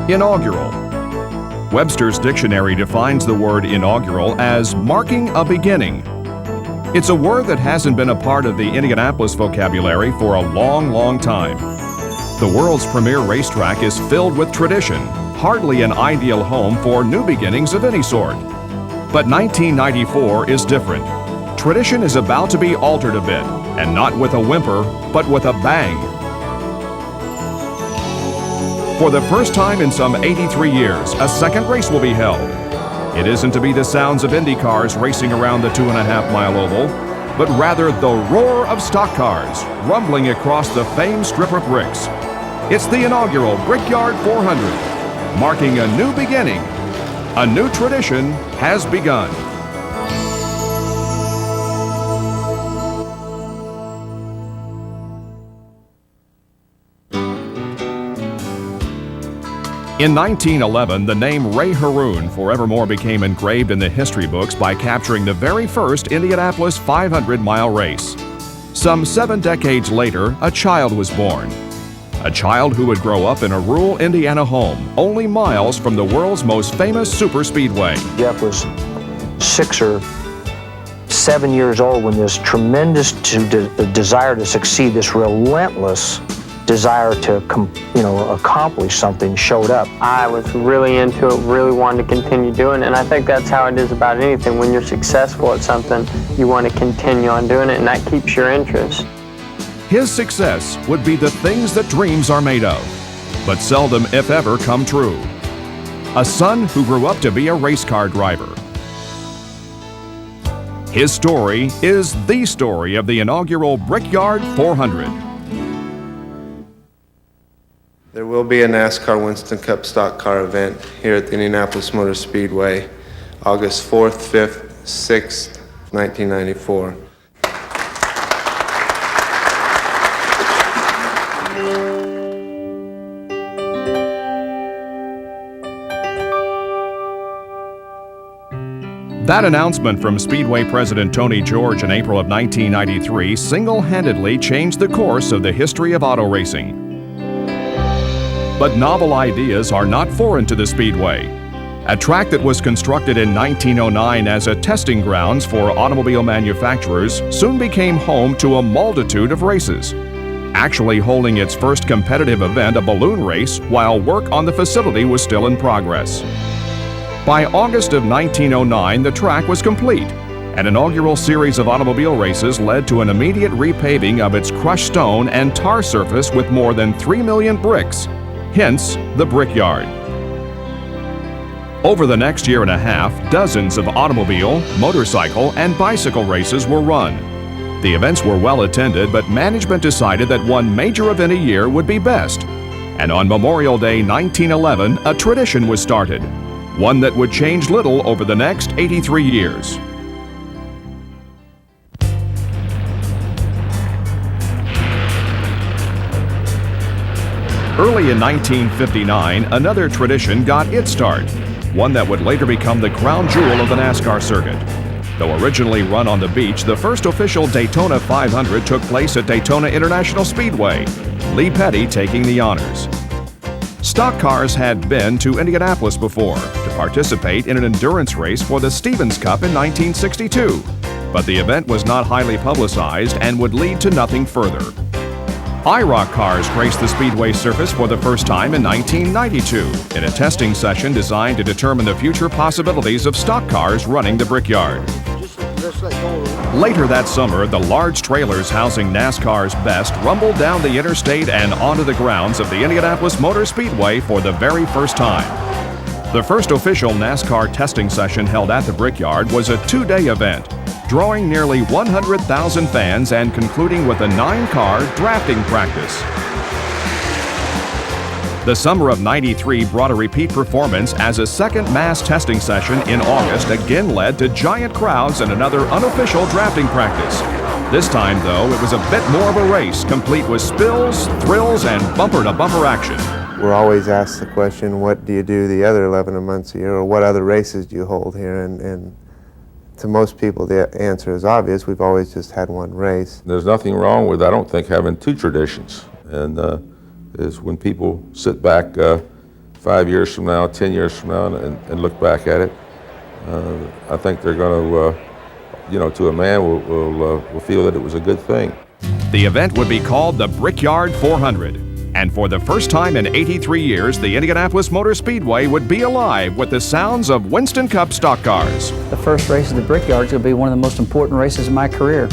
Inaugural. Webster's dictionary defines the word inaugural as marking a beginning. It's a word that hasn't been a part of the Indianapolis vocabulary for a long, long time. The world's premier racetrack is filled with tradition, hardly an ideal home for new beginnings of any sort. But 1994 is different. Tradition is about to be altered a bit, and not with a whimper, but with a bang. For the first time in some 83 years, a second race will be held. It isn't to be the sounds of Indy cars racing around the 2.5-mile oval, but rather the roar of stock cars rumbling across the famed strip of bricks. It's the inaugural Brickyard 400, marking a new beginning. A new tradition has begun. In 1911, the name Ray Haroon forevermore became engraved in the history books by capturing the very first Indianapolis 500-mile race. Some 7 decades later, a child was born. A child who would grow up in a rural Indiana home, only miles from the world's most famous superspeedway. Jeff was 6 or 7 years old when this tremendous desire to succeed, this relentless desire to accomplish something showed up. I was really into it, really wanted to continue doing it, and I think that's how it is about anything. When you're successful at something, you want to continue on doing it, and that keeps your interest. His success would be the things that dreams are made of, but seldom, if ever, come true. A son who grew up to be a race car driver. His story is the story of the inaugural Brickyard 400. There will be a NASCAR Winston Cup stock car event here at the Indianapolis Motor Speedway, August 4th, 5th, 6th, 1994. That announcement from Speedway President Tony George in April of 1993 single-handedly changed the course of the history of auto racing. But novel ideas are not foreign to the Speedway. A track that was constructed in 1909 as a testing grounds for automobile manufacturers soon became home to a multitude of races, actually holding its first competitive event, a balloon race, while work on the facility was still in progress. By August of 1909, the track was complete. An inaugural series of automobile races led to an immediate repaving of its crushed stone and tar surface with more than 3 million bricks. Hence, the Brickyard. Over the next year and a half, dozens of automobile, motorcycle, and bicycle races were run. The events were well attended, but management decided that one major event a year would be best. And on Memorial Day 1911, a tradition was started, one that would change little over the next 83 years. Early in 1959, another tradition got its start, one that would later become the crown jewel of the NASCAR circuit. Though originally run on the beach, the first official Daytona 500 took place at Daytona International Speedway, Lee Petty taking the honors. Stock cars had been to Indianapolis before to participate in an endurance race for the Stevens Cup in 1962, but the event was not highly publicized and would lead to nothing further. IROC cars graced the Speedway surface for the first time in 1992 in a testing session designed to determine the future possibilities of stock cars running the Brickyard. Later that summer, the large trailers housing NASCAR's best rumbled down the interstate and onto the grounds of the Indianapolis Motor Speedway for the very first time. The first official NASCAR testing session held at the Brickyard was a 2-day event, drawing nearly 100,000 fans and concluding with a 9-car drafting practice. The summer of '93 brought a repeat performance as a second mass testing session in August again led to giant crowds and another unofficial drafting practice. This time, though, it was a bit more of a race, complete with spills, thrills, and bumper-to-bumper action. We're always asked the question, what do you do the other 11 months a year, or what other races do you hold here? And to most people, the answer is obvious. We've always just had one race. There's nothing wrong with, I don't think, having 2 traditions. And is when people sit back 5 years from now, 10 years from now, and look back at it. I think they're going to, to a man, will feel that it was a good thing. The event would be called the Brickyard 400. And for the first time in 83 years, the Indianapolis Motor Speedway would be alive with the sounds of Winston Cup stock cars. The first race of the Brickyard is going to be one of the most important races in my career.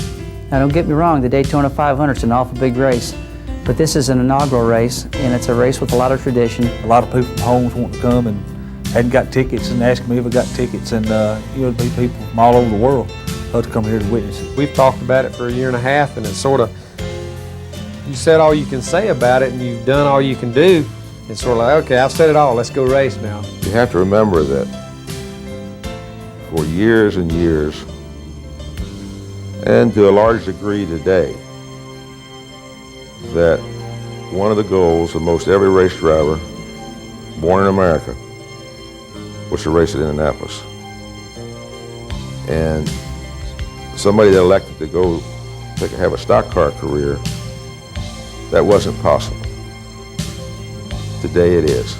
Now, don't get me wrong, the Daytona 500 is an awful big race, but this is an inaugural race, and it's a race with a lot of tradition. A lot of people from homes want to come and hadn't got tickets and asked me if I got tickets, and it'll be people from all over the world to come here to witness it. We've talked about it for a year and a half, and it's sort of, you said all you can say about it and you've done all you can do. It's sort of like, okay, I've said it all, let's go race now. You have to remember that for years and years, and to a large degree today, that one of the goals of most every race driver born in America was to race at Indianapolis. And somebody that elected to go have a stock car career, that wasn't possible. Today it is.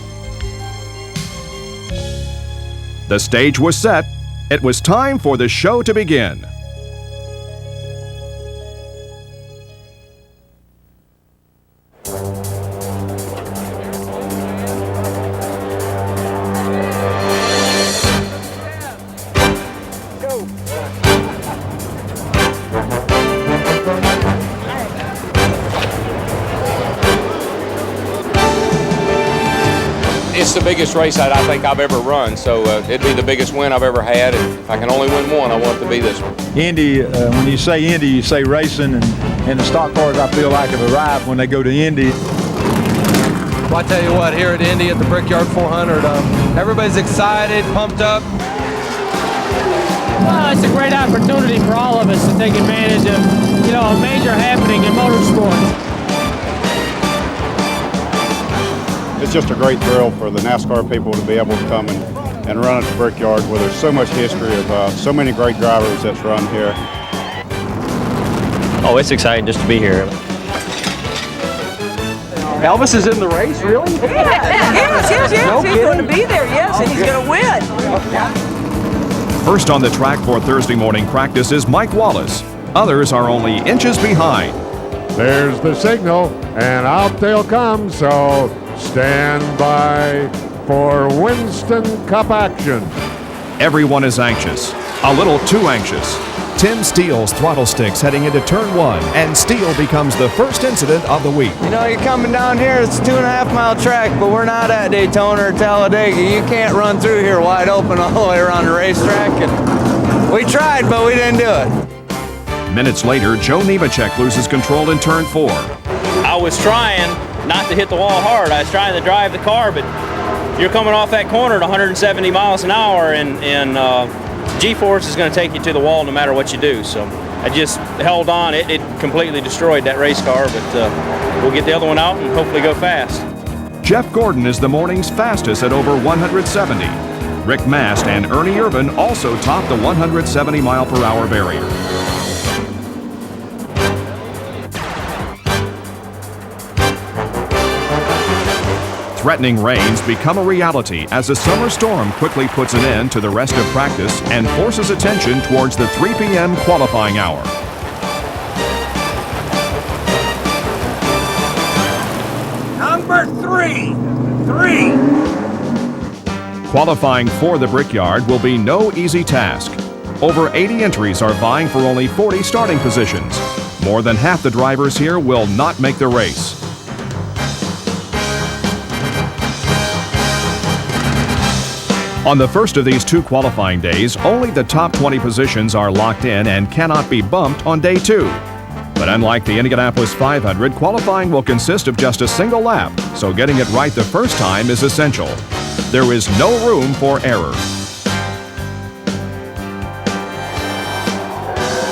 The stage was set. It was time for the show to begin. It's the biggest race that I think I've ever run, so it'd be the biggest win I've ever had. And if I can only win one, I want it to be this one. Indy, when you say Indy, you say racing, and the stock cars, I feel like, have arrived when they go to Indy. Well, I tell you what, here at Indy at the Brickyard 400, everybody's excited, pumped up. Well, it's a great opportunity for all of us to take advantage of, a major happening in motorsports. It's just a great thrill for the NASCAR people to be able to come and run at the Brickyard, where there's so much history of so many great drivers that's run here. Oh, it's exciting just to be here. Elvis is in the race, really? Yes. No he's kidding? going to be there, yes, and he's going to win. First on the track for Thursday morning practice is Mike Wallace. Others are only inches behind. There's the signal, and out they'll come, so stand by for Winston Cup action. Everyone is anxious, a little too anxious. Tim Steele's throttle sticks heading into turn 1, and Steele becomes the first incident of the week. You're coming down here, it's a 2.5-mile track, but we're not at Daytona or Talladega. You can't run through here wide open all the way around the racetrack. And we tried, but we didn't do it. Minutes later, Joe Nemechek loses control in turn 4. I was trying not to hit the wall hard. I was trying to drive the car, but you're coming off that corner at 170 miles an hour, and G-force is going to take you to the wall no matter what you do. So I just held on. It completely destroyed that race car, but we'll get the other one out and hopefully go fast. Jeff Gordon is the morning's fastest at over 170. Rick Mast and Ernie Irvin also top the 170-mile-per-hour barrier. Threatening rains become a reality as a summer storm quickly puts an end to the rest of practice and forces attention towards the 3 p.m. qualifying hour. Number three. Qualifying for the Brickyard will be no easy task. Over 80 entries are vying for only 40 starting positions. More than half the drivers here will not make the race. On the first of these 2 qualifying days, only the top 20 positions are locked in and cannot be bumped on day 2. But unlike the Indianapolis 500, qualifying will consist of just a single lap, so getting it right the first time is essential. There is no room for error.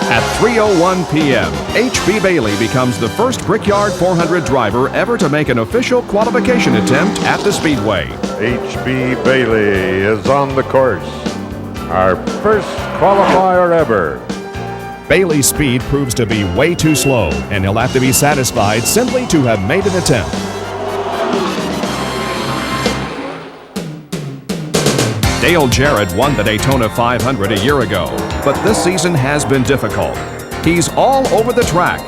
At 3:01 p.m., H.B. Bailey becomes the first Brickyard 400 driver ever to make an official qualification attempt at the Speedway. H.B. Bailey is on the course. Our first qualifier ever. Bailey's speed proves to be way too slow, and he'll have to be satisfied simply to have made an attempt. Dale Jarrett won the Daytona 500 a year ago, but this season has been difficult. He's all over the track,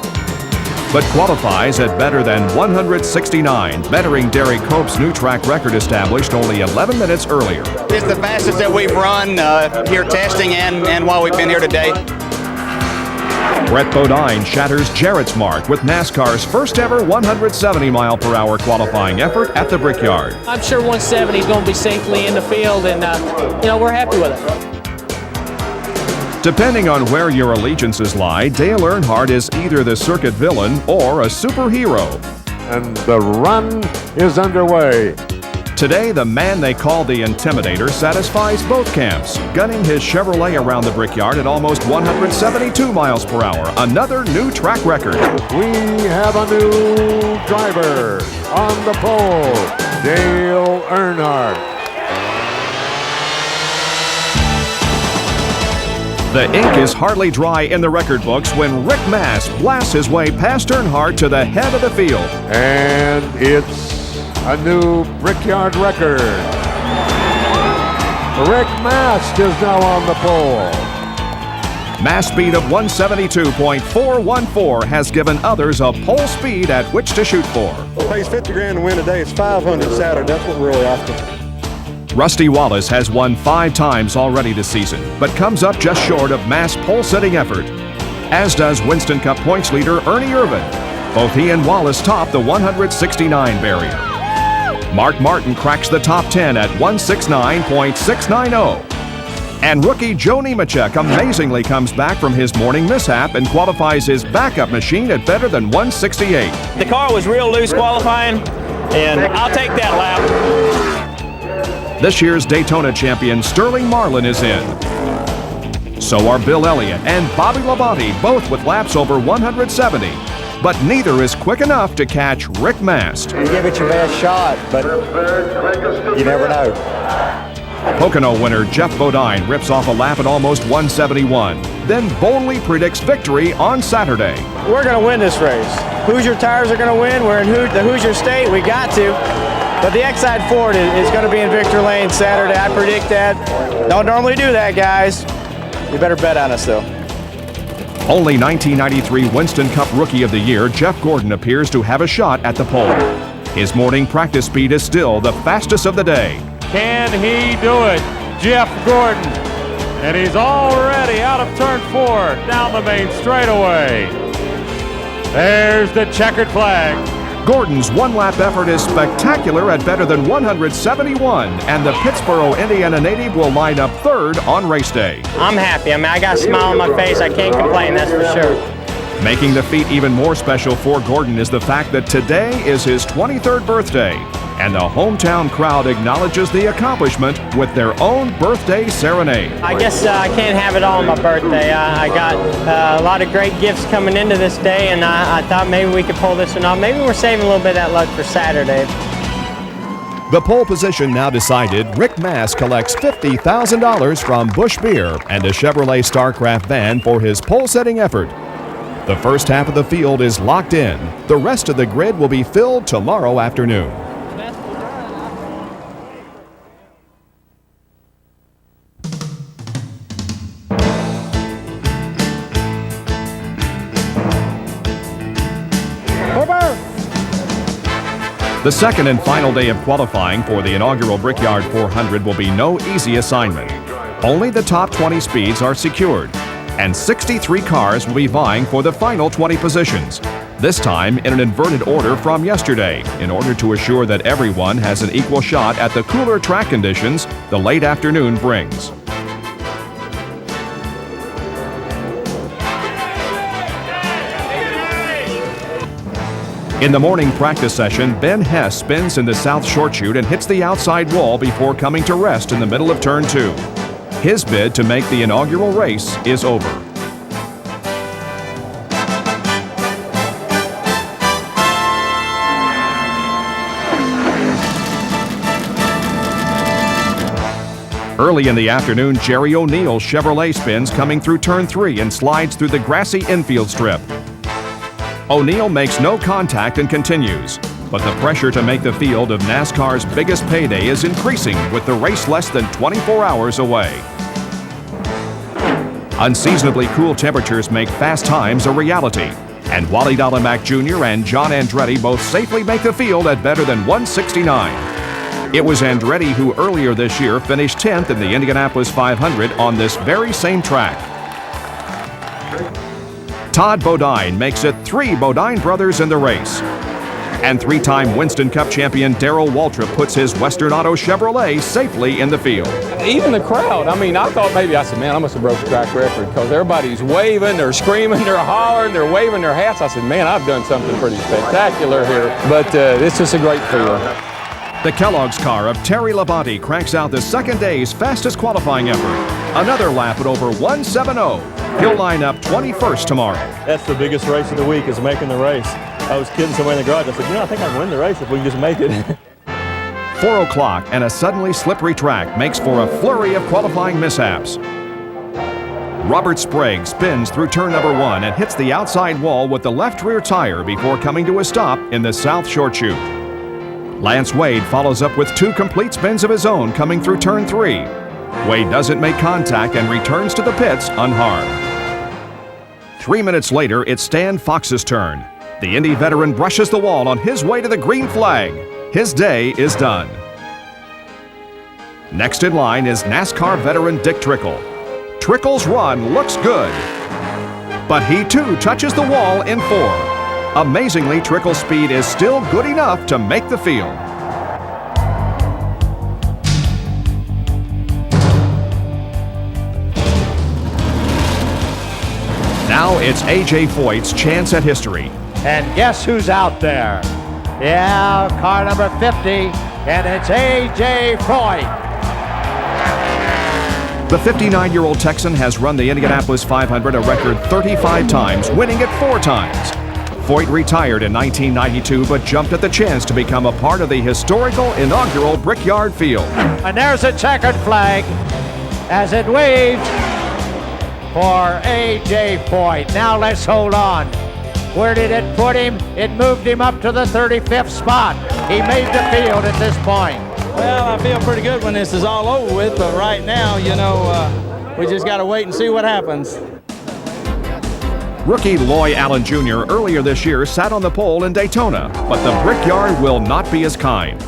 but qualifies at better than 169, bettering Derek Cope's new track record established only 11 minutes earlier. It's the fastest that we've run here testing and while we've been here today. Brett Bodine shatters Jarrett's mark with NASCAR's first ever 170-mile-per-hour qualifying effort at the Brickyard. I'm sure 170 is going to be safely in the field, and we're happy with it. Depending on where your allegiances lie, Dale Earnhardt is either the circuit villain or a superhero. And the run is underway. Today, the man they call the Intimidator satisfies both camps, gunning his Chevrolet around the Brickyard at almost 172 miles per hour, another new track record. We have a new driver on the pole, Dale Earnhardt. The ink is hardly dry in the record books when Rick Mast blasts his way past Earnhardt to the head of the field. And it's a new Brickyard record. Rick Mast is now on the pole. Mast speed of 172.414 has given others a pole speed at which to shoot for. Pays 50 grand to win today. It's 500 Saturday. That's what we're really after. Rusty Wallace has won 5 times already this season, but comes up just short of Mast's pole-setting effort, as does Winston Cup points leader Ernie Irvan. Both he and Wallace top the 169 barrier. Mark Martin cracks the top 10 at 169.690. And rookie Joe Nemechek amazingly comes back from his morning mishap and qualifies his backup machine at better than 168. The car was real loose qualifying, and I'll take that lap. This year's Daytona champion Sterling Marlin is in. So are Bill Elliott and Bobby Labonte, both with laps over 170. But neither is quick enough to catch Rick Mast. You give it your best shot, but you never know. Pocono winner Jeff Bodine rips off a lap at almost 171, then boldly predicts victory on Saturday. We're going to win this race. Hoosier tires are going to win. We're in the Hoosier State. We got to. But the Exide Ford is going to be in Victor Lane Saturday. I predict that. Don't normally do that, guys. You better bet on us, though. Only 1993 Winston Cup Rookie of the Year, Jeff Gordon appears to have a shot at the pole. His morning practice speed is still the fastest of the day. Can he do it? Jeff Gordon. And he's already out of turn 4, down the main straightaway. There's the checkered flag. Gordon's one-lap effort is spectacular at better than 171, and the Pittsboro, Indiana native will line up third on race day. I'm happy. I got a smile on my face. I can't complain, that's for sure. Making the feat even more special for Gordon is the fact that today is his 23rd birthday, and the hometown crowd acknowledges the accomplishment with their own birthday serenade. I guess I can't have it all on my birthday. I got a lot of great gifts coming into this day, and I thought maybe we could pull this one off. Maybe we're saving a little bit of that luck for Saturday. The pole position now decided, Rick Mast collects $50,000 from Busch Beer and a Chevrolet StarCraft van for his pole-setting effort. The first half of the field is locked in. The rest of the grid will be filled tomorrow afternoon. The second and final day of qualifying for the inaugural Brickyard 400 will be no easy assignment. Only the top 20 speeds are secured, and 63 cars will be vying for the final 20 positions, this time in an inverted order from yesterday, in order to assure that everyone has an equal shot at the cooler track conditions the late afternoon brings. In the morning practice session, Ben Hess spins in the south short chute and hits the outside wall before coming to rest in the middle of turn 2. His bid to make the inaugural race is over. Early in the afternoon, Jerry O'Neill's Chevrolet spins coming through turn 3 and slides through the grassy infield strip. O'Neill makes no contact and continues. But the pressure to make the field of NASCAR's biggest payday is increasing with the race less than 24 hours away. Unseasonably cool temperatures make fast times a reality, and Wally Dallenbach Jr. and John Andretti both safely make the field at better than 169. It was Andretti who earlier this year finished 10th in the Indianapolis 500 on this very same track. Todd Bodine makes it 3 Bodine brothers in the race. And 3-time Winston Cup champion Darrell Waltrip puts his Western Auto Chevrolet safely in the field. Even the crowd, I mean, I thought maybe, I said, man, I must have broke the track record because everybody's waving, they're screaming, they're hollering, they're waving their hats. I said, man, I've done something pretty spectacular here. But it's just a great feeling. The Kellogg's car of Terry Labonte cranks out the second day's fastest qualifying effort. Another lap at over 170. He'll line up 21st tomorrow. That's the biggest race of the week, is making the race. I was kidding somewhere in the garage. I said, I think I can win the race if we can just make it. 4 o'clock and a suddenly slippery track makes for a flurry of qualifying mishaps. Robert Sprague spins through turn number 1 and hits the outside wall with the left rear tire before coming to a stop in the south short chute. Lance Wade follows up with 2 complete spins of his own coming through turn 3. Wade doesn't make contact and returns to the pits unharmed. 3 minutes later, it's Stan Fox's turn. The Indy veteran brushes the wall on his way to the green flag. His day is done. Next in line is NASCAR veteran Dick Trickle. Trickle's run looks good, but he too touches the wall in 4. Amazingly, Trickle's speed is still good enough to make the field. Now it's A.J. Foyt's chance at history. And guess who's out there? Yeah, car number 50, and it's A.J. Foyt. The 59-year-old Texan has run the Indianapolis 500 a record 35 times, winning it 4 times. Foyt retired in 1992, but jumped at the chance to become a part of the historical inaugural Brickyard field. And there's a checkered flag as it waves for A.J. Foyt. Now let's hold on. Where did it put him? It moved him up to the 35th spot. He made the field at this point. Well, I feel pretty good when this is all over with, but right now, we just got to wait and see what happens. Rookie Loy Allen Jr. earlier this year sat on the pole in Daytona, but the Brickyard will not be as kind.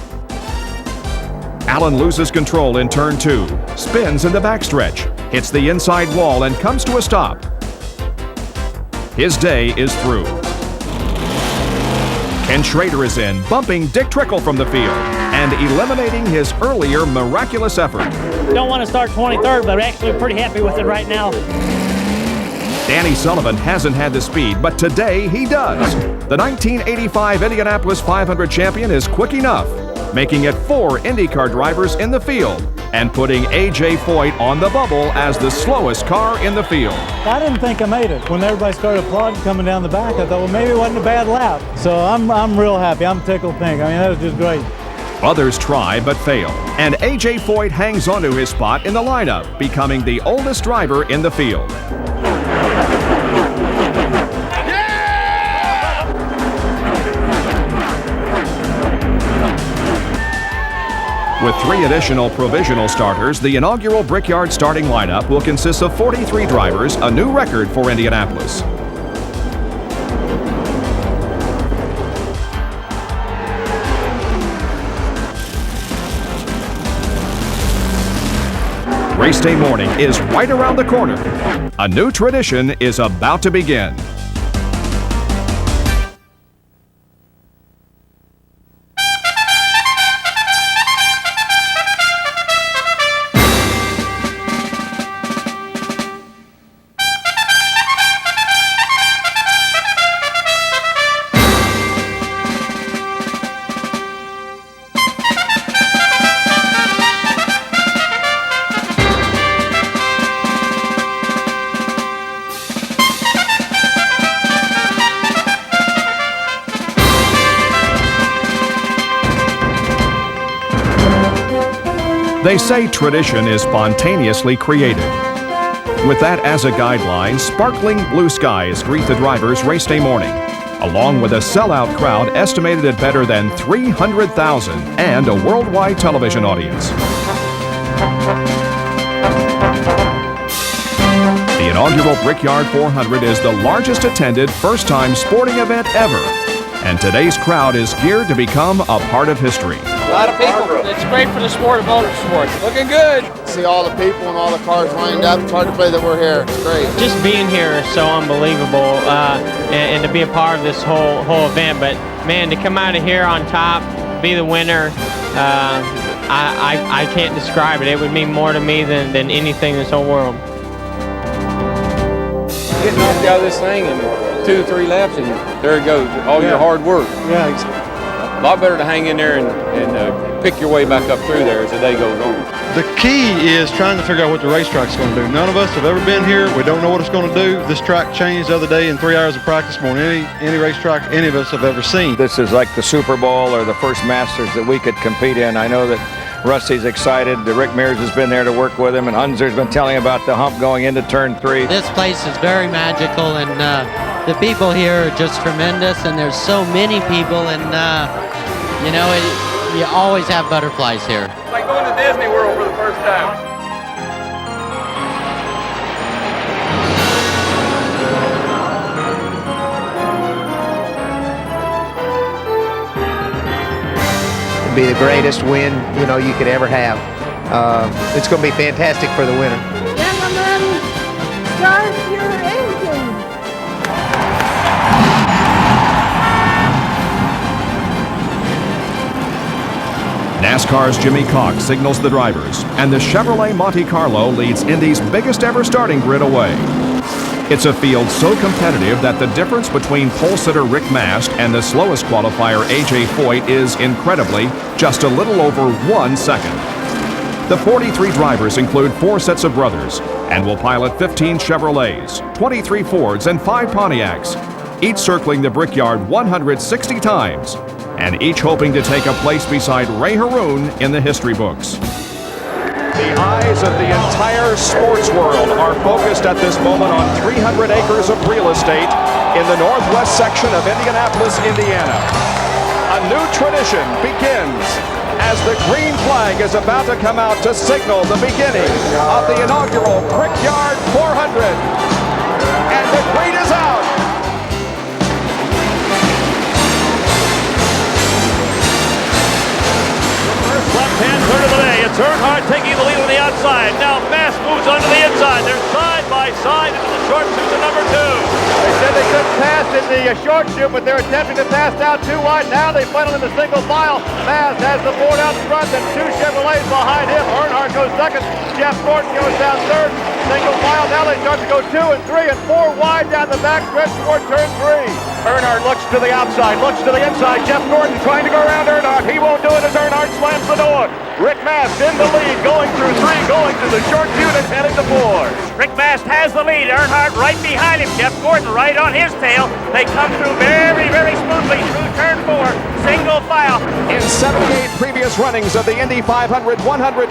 Allen loses control in turn 2, spins in the backstretch, hits the inside wall and comes to a stop. His day is through. Ken Schrader is in, bumping Dick Trickle from the field and eliminating his earlier miraculous effort. Don't want to start 23rd, but actually pretty happy with it right now. Danny Sullivan hasn't had the speed, but today he does. The 1985 Indianapolis 500 champion is quick enough, making it 4 IndyCar drivers in the field and putting A.J. Foyt on the bubble as the slowest car in the field. I didn't think I made it. When everybody started applauding coming down the back, I thought, well, maybe it wasn't a bad lap. So I'm real happy. I'm tickled pink. I mean, that was just great. Others try but fail, and A.J. Foyt hangs onto his spot in the lineup, becoming the oldest driver in the field. With 3 additional provisional starters, the inaugural Brickyard starting lineup will consist of 43 drivers, a new record for Indianapolis. Race day morning is right around the corner. A new tradition is about to begin. They say tradition is spontaneously created. With that as a guideline, sparkling blue skies greet the drivers race day morning. along with a sellout crowd estimated at better than 300,000 and a worldwide television audience. The inaugural Brickyard 400 is the largest attended first-time sporting event ever, and today's crowd is geared to become a part of history. A lot of people. It's great for the sport of motorsports. Looking good. See all the people and all the cars lined up. It's hard to believe that we're here. It's great. Just being here is so unbelievable, and to be a part of this whole event. But man, to come out of here on top, be the winner, I can't describe it. It would mean more to me than anything in this whole world. Get knocked out of this thing in 2 or 3 laps, and there it goes. All your hard work. Yeah. A lot better to hang in there and pick your way back up through there as the day goes on. The key is trying to figure out what the racetrack's going to do. None of us have ever been here. We don't know what it's going to do. This track changed the other day in 3 hours of practice more than any racetrack any of us have ever seen. This is like the Super Bowl or the first Masters that we could compete in. I know that Rusty's excited. Rick Mears has been there to work with him, and Unser's been telling about the hump going into turn 3. This place is very magical, and the people here are just tremendous, and there's so many people, and you know, you always have butterflies here. It's like going to Disney World for the first time. Be the greatest win, you know, you could ever have. It's going to be fantastic for the winner. Gentlemen, start your engine. NASCAR's Jimmy Cox signals the drivers, and the Chevrolet Monte Carlo leads Indy's biggest ever starting grid away. It's a field so competitive that the difference between pole sitter Rick Mast and the slowest qualifier A.J. Foyt is, incredibly, just a little over 1 second. The 43 drivers include 4 sets of brothers and will pilot 15 Chevrolets, 23 Fords, and 5 Pontiacs, each circling the Brickyard 160 times, and each hoping to take a place beside Ray Haroon in the history books. The eyes of the entire sports world are focused at this moment on 300 acres of real estate in the northwest section of Indianapolis, Indiana. A new tradition begins as the green flag is about to come out to signal the beginning of the inaugural Brickyard 400. And the green is out. Left-hand turn of the day. It's Earnhardt taking the lead on the outside. Now Mast moves onto the inside. They're side by side into the short chute to number 2. They said they couldn't pass in the short chute, but they're attempting to pass down too wide. Now they funnel in the single file. Mast has the Ford out front and 2 Chevrolets behind him. Earnhardt goes second. Jeff Gordon goes down third. Single file. Now they start to go 2 and 3 and 4 wide down the back stretch toward turn 3. Earnhardt looks to the outside, looks to the inside. Jeff Gordon trying to go around Earnhardt. He won't do it as Earnhardt slams the door. Rick Mast in the lead, going through 3, going to the short chute and heading to 4. Rick Mast has the lead. Earnhardt right behind him. Jeff Gordon right on his tail. They come through very, very smoothly through turn 4. Single file. In 78 previous runnings of the Indy 500, 151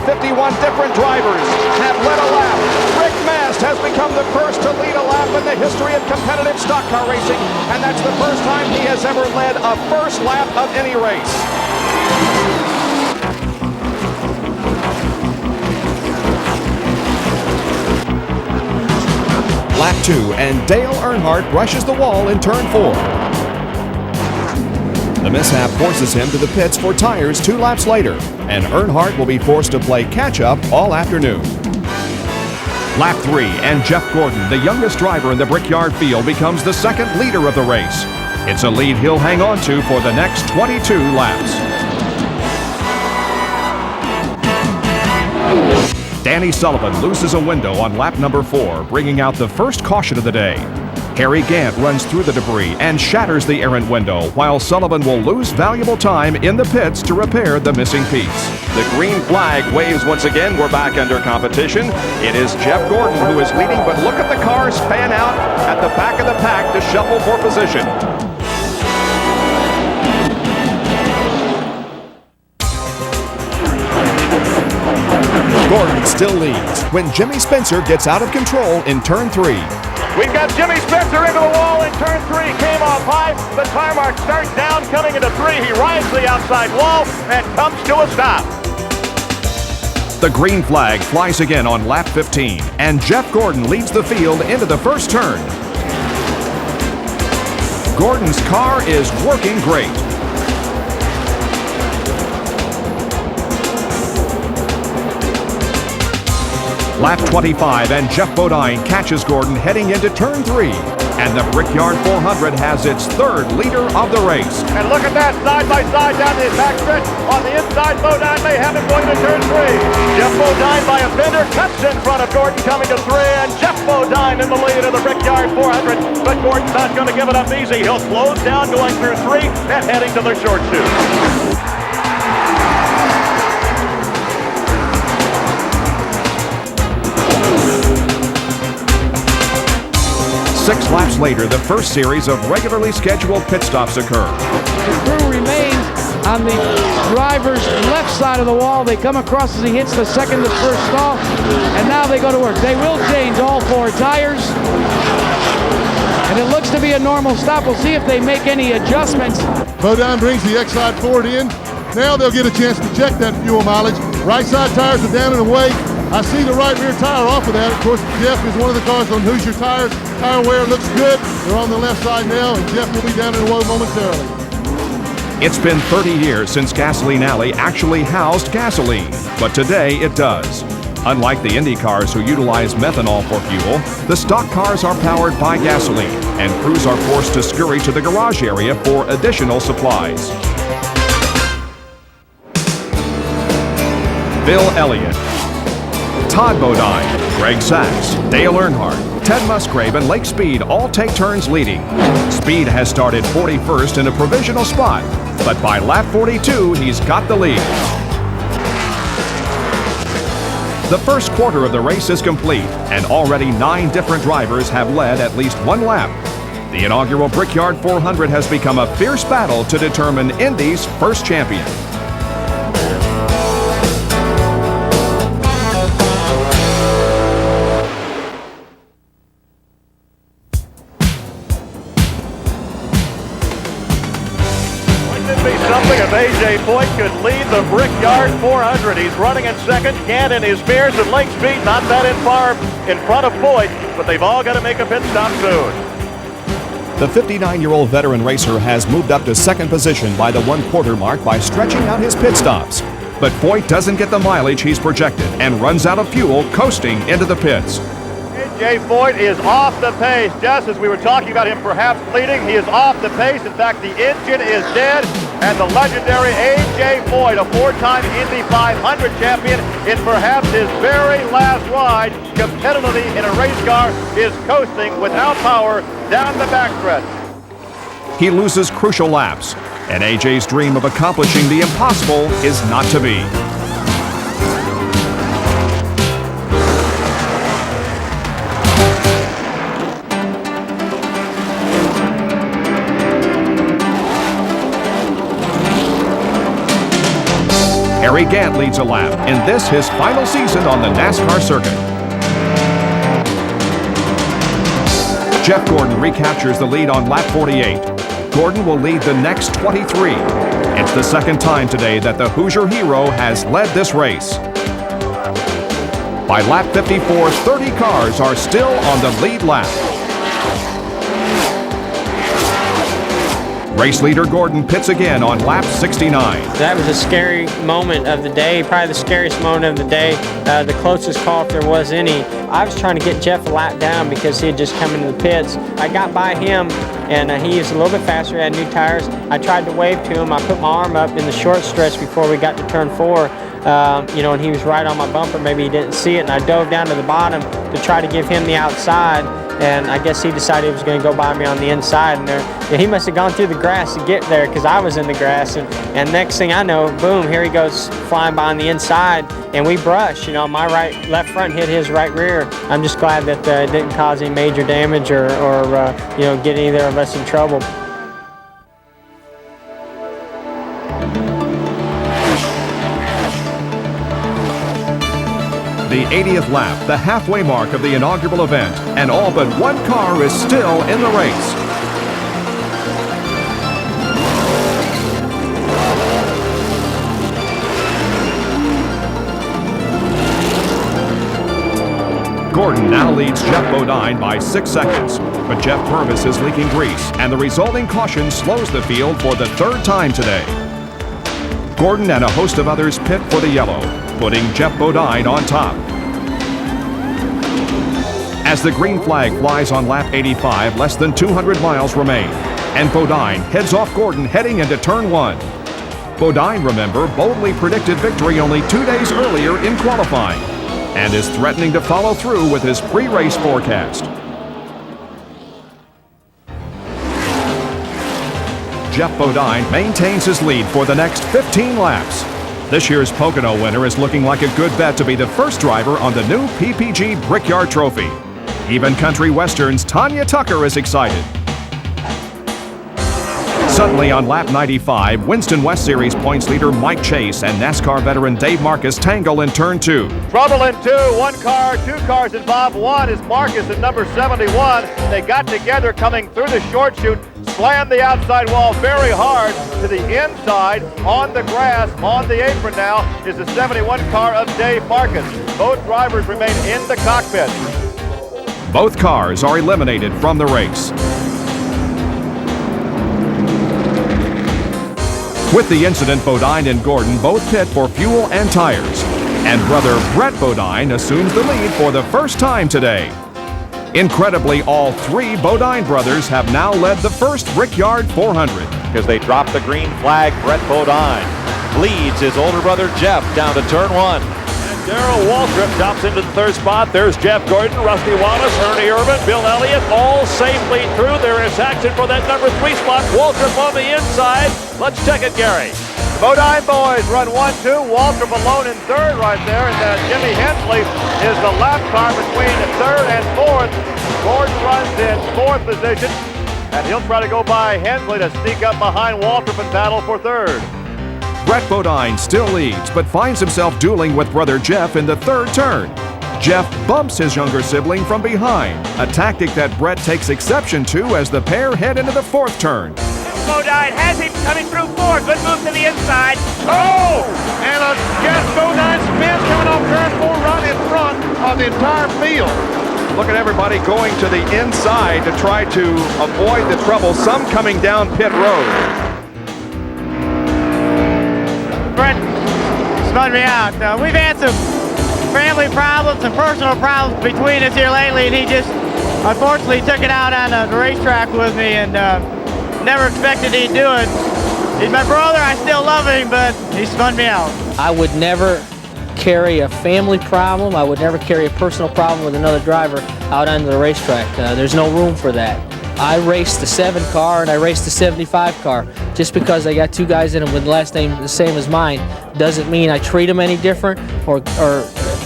different drivers have led a lap. Rick Mast has become the first to lead a lap in the history of competitive stock car racing, and that's the first time he has ever led a first lap of any race. Lap 2, and Dale Earnhardt brushes the wall in turn 4. The mishap forces him to the pits for tires 2 laps later, and Earnhardt will be forced to play catch-up all afternoon. Lap 3, and Jeff Gordon, the youngest driver in the Brickyard field, becomes the second leader of the race. It's a lead he'll hang on to for the next 22 laps. Danny Sullivan loses a window on lap number 4, bringing out the first caution of the day. Harry Gant runs through the debris and shatters the errant window, while Sullivan will lose valuable time in the pits to repair the missing piece. The green flag waves once again. We're back under competition. It is Jeff Gordon who is leading, but look at the cars fan out at the back of the pack to shuffle for position. Gordon still leads when Jimmy Spencer gets out of control in turn 3. We've got Jimmy Spencer into the wall in turn 3, came off high. The tire mark starts down, coming into 3. He rides the outside wall and comes to a stop. The green flag flies again on lap 15, and Jeff Gordon leads the field into the first turn. Gordon's car is working great. Lap 25, and Jeff Bodine catches Gordon heading into turn 3. And the Brickyard 400 has its third leader of the race. And look at that, side by side down the backstretch. On the inside, Bodine may have him going to turn 3. Jeff Bodine by a fender cuts in front of Gordon coming to 3. And Jeff Bodine in the lead of the Brickyard 400. But Gordon's not going to give it up easy. He'll close down going through 3 and heading to the short chute. 6 laps later, the first series of regularly scheduled pit stops occur. The crew remains on the driver's left side of the wall. They come across as he hits the second to first stall, and now they go to work. They will change all 4 tires, and it looks to be a normal stop. We'll see if they make any adjustments. Bodine brings the X-Side Ford in. Now they'll get a chance to check that fuel mileage. Right side tires are down and away. I see the right rear tire off of that. Of course, Jeff is one of the cars on Hoosier Tires. Tire wear looks good. They're on the left side now, and Jeff will be down in the road momentarily. It's been 30 years since Gasoline Alley actually housed gasoline, but today it does. Unlike the Indy cars who utilize methanol for fuel, the stock cars are powered by gasoline, and crews are forced to scurry to the garage area for additional supplies. Bill Elliott, Todd Bodine, Greg Sachs, Dale Earnhardt, Ted Musgrave, and Lake Speed all take turns leading. Speed has started 41st in a provisional spot, but by lap 42, he's got the lead. The first quarter of the race is complete, and already 9 different drivers have led at least 1 lap. The inaugural Brickyard 400 has become a fierce battle to determine Indy's first champion. A.J. Foyt could lead the Brickyard 400. He's running in second. Gannon is Mears and Lake Speed not that far in front of Foyt, but they've all got to make a pit stop soon. The 59-year-old veteran racer has moved up to second position by the 1/4 mark by stretching out his pit stops. But Foyt doesn't get the mileage he's projected and runs out of fuel, coasting into the pits. A.J. Foyt is off the pace. Just as we were talking about him perhaps leading, he is off the pace. In fact, the engine is dead. And the legendary A.J. Foyt, a 4-time Indy 500 champion, in perhaps his very last ride competitively in a race car, is coasting without power down the backstretch. He loses crucial laps, and A.J.'s dream of accomplishing the impossible is not to be. Harry Gant leads a lap in this, his final season on the NASCAR circuit. Jeff Gordon recaptures the lead on lap 48. Gordon will lead the next 23. It's the second time today that the Hoosier hero has led this race. By lap 54, 30 cars are still on the lead lap. Race leader Gordon pits again on lap 69. That was a scary moment of the day, probably the scariest moment of the day, the closest call if there was any. I was trying to get Jeff a lap down because he had just come into the pits. I got by him, and he was a little bit faster, he had new tires. I tried to wave to him. I put my arm up in the short stretch before we got to turn 4, and he was right on my bumper. Maybe he didn't see it, and I dove down to the bottom to try to give him the outside. And I guess he decided he was going to go by me on the inside. And he must have gone through the grass to get there because I was in the grass. And next thing I know, boom, here he goes flying by on the inside. And we brushed. My left front hit his right rear. I'm just glad that it didn't cause any major damage or get either of us in trouble. The 80th lap, the halfway mark of the inaugural event, and all but one car is still in the race. Gordon now leads Jeff Bodine by 6 seconds, but Jeff Purvis is leaking grease, and the resulting caution slows the field for the 3rd time today. Gordon and a host of others pit for the yellow, putting Jeff Bodine on top. As the green flag flies on lap 85, less than 200 miles remain, and Bodine heads off Gordon heading into turn 1. Bodine, remember, boldly predicted victory only 2 days earlier in qualifying, and is threatening to follow through with his pre-race forecast. Jeff Bodine maintains his lead for the next 15 laps. This year's Pocono winner is looking like a good bet to be the first driver on the new PPG Brickyard Trophy. Even Country Western's Tanya Tucker is excited. Suddenly on lap 95, Winston West Series points leader Mike Chase and NASCAR veteran Dave Marcus tangle in turn 2. Trouble in 2, 1 car, 2 cars involved. 1 is Marcus at number 71. They got together coming through the short chute, slammed the outside wall very hard to the inside on the grass. On the apron now is the 71 car of Dave Marcus. Both drivers remain in the cockpit. Both cars are eliminated from the race. With the incident, Bodine and Gordon both pit for fuel and tires, and brother Brett Bodine assumes the lead for the first time today. Incredibly, all 3 Bodine brothers have now led the first Brickyard 400. Because they dropped the green flag, Brett Bodine leads his older brother Jeff down to turn 1. Darrell Waltrip drops into the 3rd spot. There's Jeff Gordon, Rusty Wallace, Ernie Irvin, Bill Elliott, all safely through. There is action for that number 3 spot. Waltrip on the inside. Let's check it, Gary. The Bodine boys run 1-2. Waltrip alone in 3rd right there. And Jimmy Hensley is the lap car between 3rd and 4th. Gordon runs in 4th position. And he'll try to go by Hensley to sneak up behind Waltrip and battle for 3rd. Brett Bodine still leads, but finds himself dueling with brother Jeff in the 3rd turn. Jeff bumps his younger sibling from behind, a tactic that Brett takes exception to as the pair head into the 4th turn. Bodine has him coming through 4. Good move to the inside. Oh! And a Jeff Bodine spin coming off turn 4 run in front of the entire field. Look at everybody going to the inside to try to avoid the trouble, some coming down pit road. Brett spun me out. We've had some family problems and personal problems between us here lately, and he just unfortunately took it out on the racetrack with me, and never expected he'd do it. He's my brother, I still love him, but he spun me out. I would never carry a family problem. I would never carry a personal problem with another driver out onto the racetrack. There's no room for that. I raced the 7 car and I raced the 75 car. Just because I got 2 guys in them with the last name the same as mine doesn't mean I treat them any different or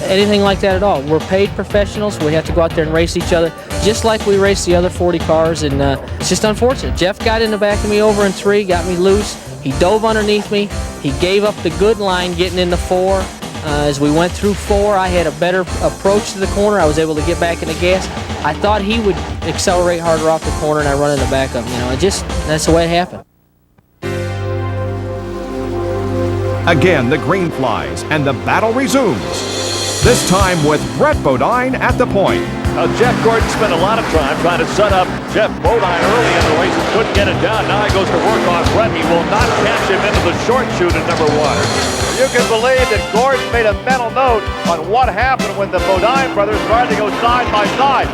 anything like that at all. We're paid professionals. We have to go out there and race each other just like we race the other 40 cars, and it's just unfortunate. Jeff got in the back of me over in 3, got me loose. He dove underneath me. He gave up the good line getting into 4. As we went through 4, I had a better approach to the corner. I was able to get back in the gas. I thought he would accelerate harder off the corner, and I run in the back of him. That's the way it happened. Again, the green flies, and the battle resumes. This time with Brett Bodine at the point. Jeff Gordon spent a lot of time trying to set up Jeff Bodine early in the race and couldn't get it down. Now he goes to work on Brett. He will not catch him into the short chute at number 1. You can believe that Gordon made a mental note on what happened when the Bodine brothers tried to go side by side.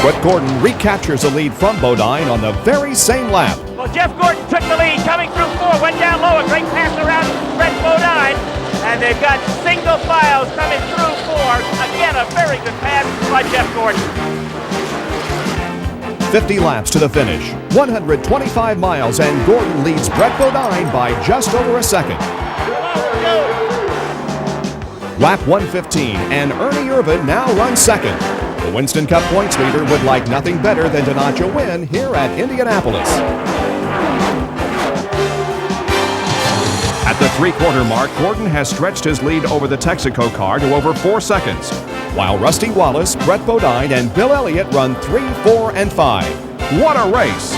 But Gordon recaptures a lead from Bodine on the very same lap. Well, Jeff Gordon took the lead, coming through 4, went down low, a great pass around Brett Bodine, and they've got single files coming through 4. Again, a very good pass by Jeff Gordon. 50 laps to the finish, 125 miles, and Gordon leads Brett Bodine by just over a second. Lap 115, and Ernie Irvin now runs second. The Winston Cup points leader would like nothing better than to notch a win here at Indianapolis. At At the three-quarter mark, Gordon has stretched his lead over the Texaco car to over 4 seconds, while Rusty Wallace, Brett Bodine, and Bill Elliott run 3, 4, and 5. What a race!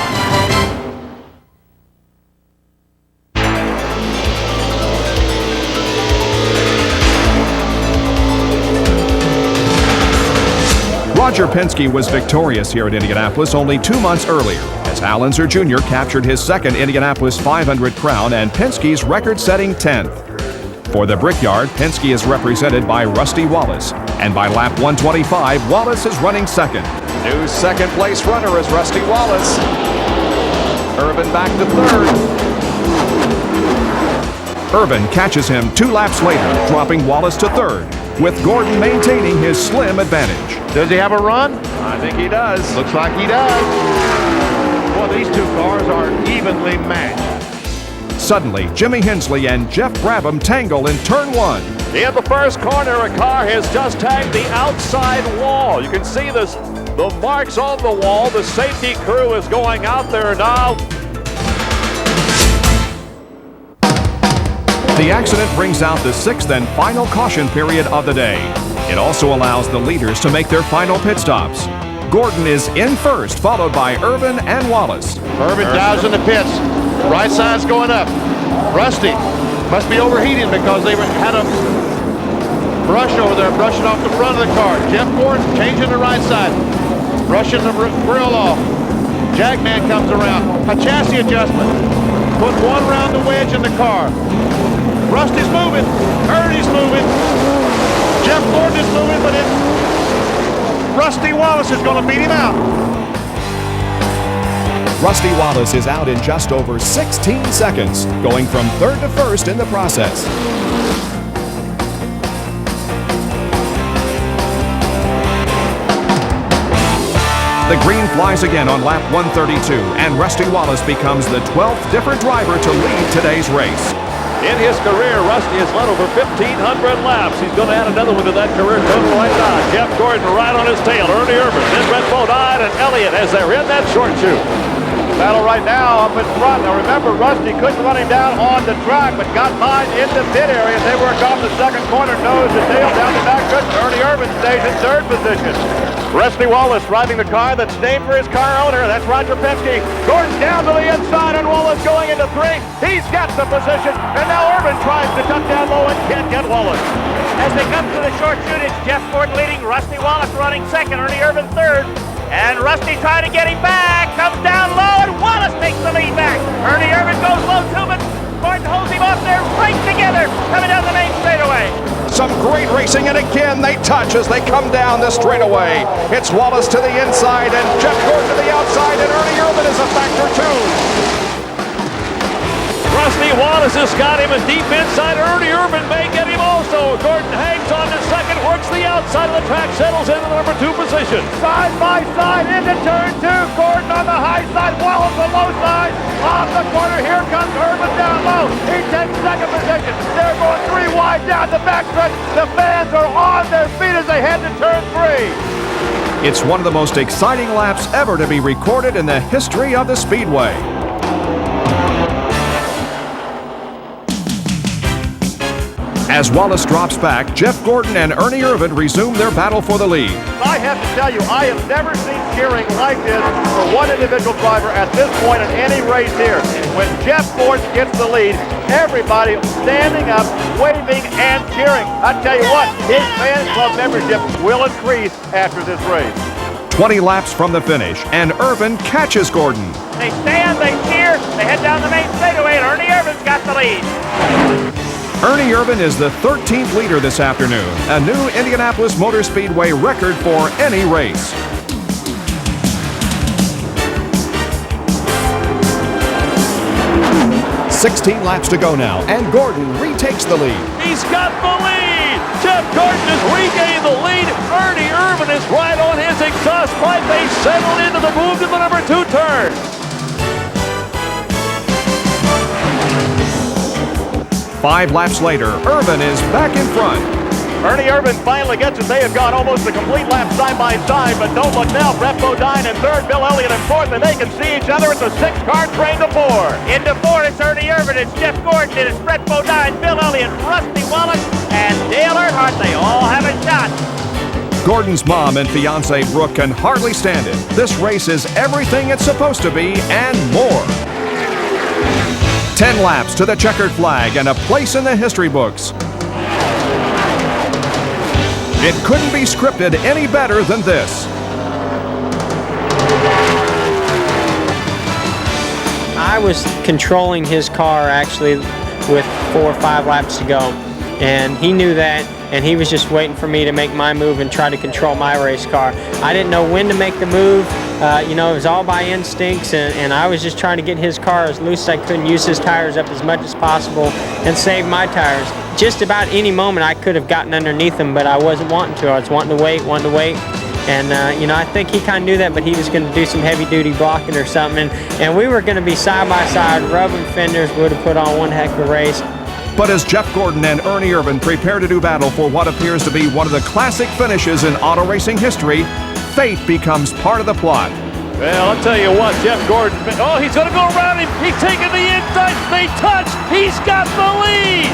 Roger Penske was victorious here at Indianapolis only 2 months earlier, as Hal Unser Jr. captured his second Indianapolis 500 crown and Penske's record-setting 10th. For the Brickyard, Penske is represented by Rusty Wallace, and by lap 125, Wallace is running second. New second-place runner is Rusty Wallace. Irvin back to third. Irvin catches him 2 laps later, dropping Wallace to third, with Gordon maintaining his slim advantage. Does he have a run? I think he does. Looks like he does. Boy, these two cars are evenly matched. Suddenly, Jimmy Hensley and Jeff Brabham tangle in turn 1. In the first corner, a car has just tagged the outside wall. You can see the marks on the wall. The safety crew is going out there now. The accident brings out the 6th and final caution period of the day. It also allows the leaders to make their final pit stops. Gordon is in first, followed by Irvin and Wallace. Irvin dives in the pits. Right side's going up. Rusty must be overheating because they had a brush over there, brushing off the front of the car. Jeff Gordon changing the right side, brushing the grill off. Jagman comes around. A chassis adjustment. Put one around the wedge in the car. Rusty's moving. Ernie's moving. Jeff Gordon is moving, but Rusty Wallace is going to beat him out. Rusty Wallace is out in just over 16 seconds, going from third to first in the process. The green flies again on lap 132, and Rusty Wallace becomes the 12th different driver to lead today's race. In his career, Rusty has led over 1,500 laps. He's going to add another one to that career total right now. Jeff Gordon right on his tail. Ernie Irvin, then Brett Bodine and Elliott as they're in that short chute. Battle right now up in front. Now remember, Rusty couldn't run him down on the track, but got mine in the pit area. They work off the second corner, nose to tail, down the back couldn't. Ernie Irvin stays in third position. Rusty Wallace riding the car that's named for his car owner. That's Roger Penske. Gordon's down to the inside, and Wallace going into 3. He's got the position, and now Irvin tries to tuck down low and can't get Wallace. As they come to the short chute, it's Jeff Gordon leading, Rusty Wallace running second, Ernie Irvin third. And Rusty trying to get him back, comes down low, and Wallace takes the lead back. Ernie Irvin goes low too, but Gordon holds him off there, right together, coming down the main straightaway. Some great racing, and again they touch as they come down the straightaway. It's Wallace to the inside, and Jeff Gordon to the outside, and Ernie Irvin is a factor too. Rusty Wallace has got him, and deep inside, Ernie Irvin may get him also. Gordon hangs on to second, works the outside of the track, settles into the number 2 position. Side by side into turn 2. Gordon on the high side, Wallace the low side. Off the corner, here comes Irvin down low. He takes second position. They're going 3 wide down the backstretch. The fans are on their feet as they head to turn 3. It's one of the most exciting laps ever to be recorded in the history of the Speedway. As Wallace drops back, Jeff Gordon and Ernie Irvin resume their battle for the lead. I have to tell you, I have never seen cheering like this for one individual driver at this point in any race here. When Jeff Gordon gets the lead, everybody standing up, waving and cheering. I tell you what, his fan club membership will increase after this race. 20 laps from the finish, and Irvin catches Gordon. They stand, they cheer, they head down the main straightaway, and Ernie Irvin's got the lead. Ernie Irvin is the 13th leader this afternoon, a new Indianapolis Motor Speedway record for any race. "16 laps to go now, and Gordon retakes the lead. He's got the lead! Jeff Gordon has regained the lead. Ernie Irvin is right on his exhaust pipe. They settle into the move to the number 2 turn. 5 laps later, Irvin is back in front. Ernie Irvan finally gets it. They have gone almost a complete lap side by side, but don't look now. Brett Bodine in third, Bill Elliott in fourth, and they can see each other. It's a 6-car train to 4. Into 4, it's Ernie Irvan, it's Jeff Gordon, it's Brett Bodine, Bill Elliott, Rusty Wallace, and Dale Earnhardt. They all have a shot. Gordon's mom and fiancé Brooke can hardly stand it. This race is everything it's supposed to be and more. 10 laps to the checkered flag and a place in the history books. It couldn't be scripted any better than this. I was controlling his car actually with 4 or 5 laps to go, and he knew that, and he was just waiting for me to make my move and try to control my race car. I didn't know when to make the move. You know, it was all by instincts, and I was just trying to get his car as loose as I could and use his tires up as much as possible and save my tires. Just about any moment I could have gotten underneath him, but I wasn't wanting to. I was wanting to wait. And, you know, I think he kind of knew that, but he was going to do some heavy-duty blocking or something. And we were going to be side by side, rubbing fenders, would have put on one heck of a race. But as Jeff Gordon and Ernie Irvan prepare to do battle for what appears to be one of the classic finishes in auto racing history, fate becomes part of the plot. Well, I'll tell you what, Jeff Gordon, oh, he's going to go around him. He's taking the inside. They touch. He's got the lead.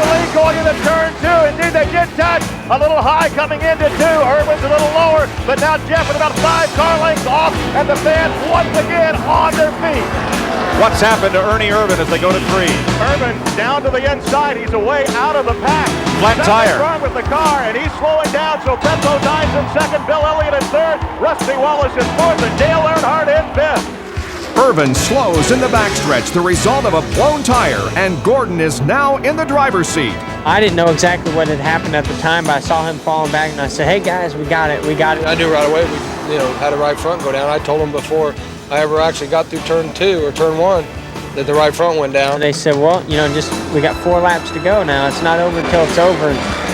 The lead going into turn 2. Indeed, they did touch. A little high coming into 2. Irvin's a little lower, but now Jeff is about 5 car lengths off, and the fans once again on their feet. What's happened to Ernie Irvan as they go to 3? Irvan down to the inside. He's away out of the pack. Flat tire. Front with the car, and he's slowing down. So Brett Bodine's in second, Bill Elliott in third, Rusty Wallace in fourth, and Dale Earnhardt in fifth. Irvan slows in the backstretch, the result of a blown tire, and Gordon is now in the driver's seat. I didn't know exactly what had happened at the time, but I saw him falling back, and I said, "Hey guys, we got it, we got it." I knew right away we, had a right front go down. I told them before I ever actually got through turn 2 or turn 1 that the right front went down. They said, well, we got 4 laps to go now. It's not over until it's over.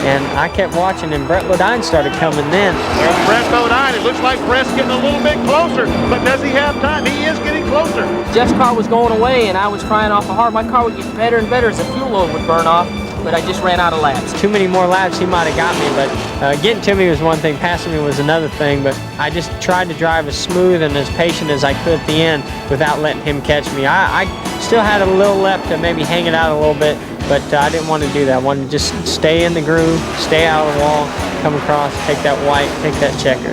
And I kept watching, and Brett Bodine started coming then. There's Brett Bodine. It looks like Brett's getting a little bit closer, but does he have time? He is getting closer. Jeff's car was going away, and I was trying awful hard. My car would get better and better as the fuel load would burn off, but I just ran out of laps. Too many more laps, he might have got me, but getting to me was one thing, passing me was another thing. But I just tried to drive as smooth and as patient as I could at the end without letting him catch me. I still had a little left to maybe hang it out a little bit, but I didn't want to do that. I wanted to just stay in the groove, stay out of the wall, come across, take that white, take that checker.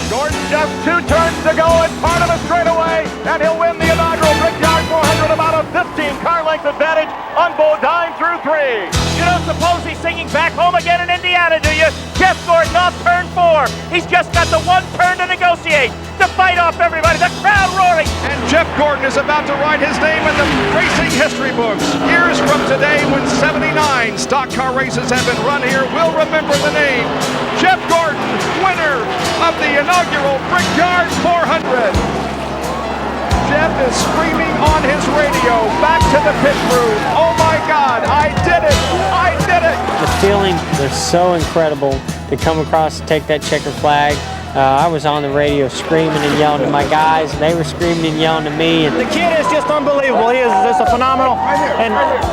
Gordon just 2 turns to go and part of a straightaway, and he'll win the inaugural Brickyard 400, about a 15-car length advantage on Bodine through 3. You don't suppose he's singing back home again in Indiana, do you? Jeff Gordon off turn 4. He's just got the 1 turn to negotiate, to fight off everybody, the crowd roaring. And Jeff Gordon is about to write his name in the racing history books. Years from today, when 79 stock car races have been run here, we'll remember the name. Jeff Gordon, winner of the inaugural Brickyard 400. Jeff is screaming on his radio, back to the pit crew. Oh my God, I did it! I did it! The feeling was so incredible to come across and take that checker flag. I was on the radio screaming and yelling to my guys, and they were screaming and yelling to me. And the kid is just unbelievable. He is just a phenomenal, and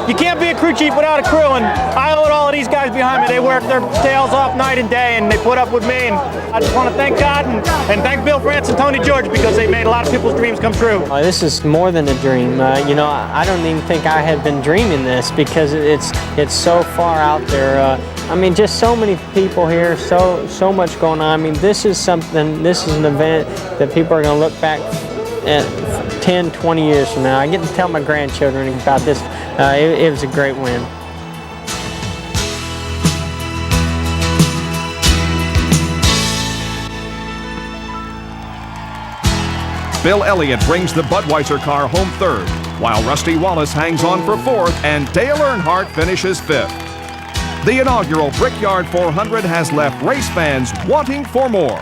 you can't be a crew chief without a crew, and I owe it all of these guys behind me. They work their tails off night and day, and they put up with me, and I just want to thank God and thank Bill France and Tony George, because they made a lot of people's dreams come true. This is more than a dream. I don't even think I had been dreaming this, because it's so far out there. I mean, just so many people here, so much going on. I mean, this is an event that people are going to look back at 10, 20 years from now. I get to tell my grandchildren about this. It was a great win. Bill Elliott brings the Budweiser car home 3rd, while Rusty Wallace hangs on for 4th, and Dale Earnhardt finishes 5th. The inaugural Brickyard 400 has left race fans wanting for more.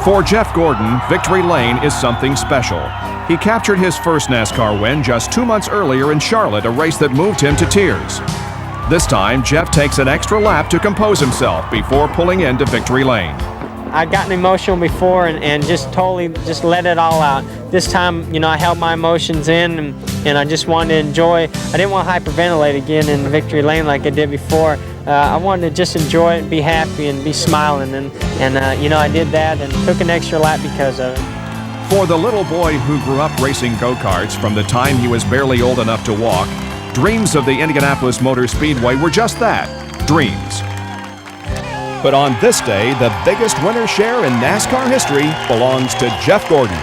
For Jeff Gordon, Victory Lane is something special. He captured his first NASCAR win just 2 months earlier in Charlotte, a race that moved him to tears. This time, Jeff takes an extra lap to compose himself before pulling into Victory Lane. I'd gotten emotional before and just totally just let it all out. This time, you know, I held my emotions in and I just wanted to enjoy. I didn't want to hyperventilate again in victory lane like I did before. I wanted to just enjoy it, be happy, and be smiling. And you know, I did that and took an extra lap because of it. For the little boy who grew up racing go-karts from the time he was barely old enough to walk, dreams of the Indianapolis Motor Speedway were just that, dreams. But on this day, the biggest winner share in NASCAR history belongs to Jeff Gordon.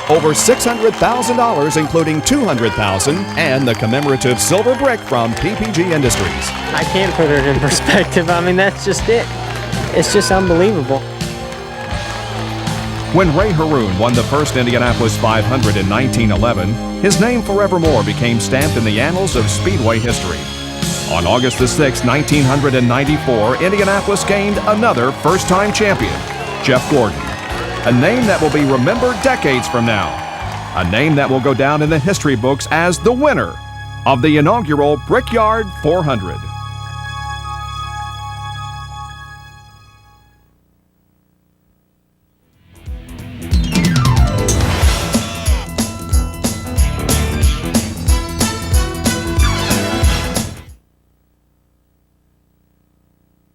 Over $600,000, including $200,000 and the commemorative silver brick from PPG Industries. I can't put it in perspective. I mean, that's just it. It's just unbelievable. When Ray Haroon won the first Indianapolis 500 in 1911, his name forevermore became stamped in the annals of Speedway history. On August the 6th, 1994, Indianapolis gained another first-time champion, Jeff Gordon. A name that will be remembered decades from now. A name that will go down in the history books as the winner of the inaugural Brickyard 400.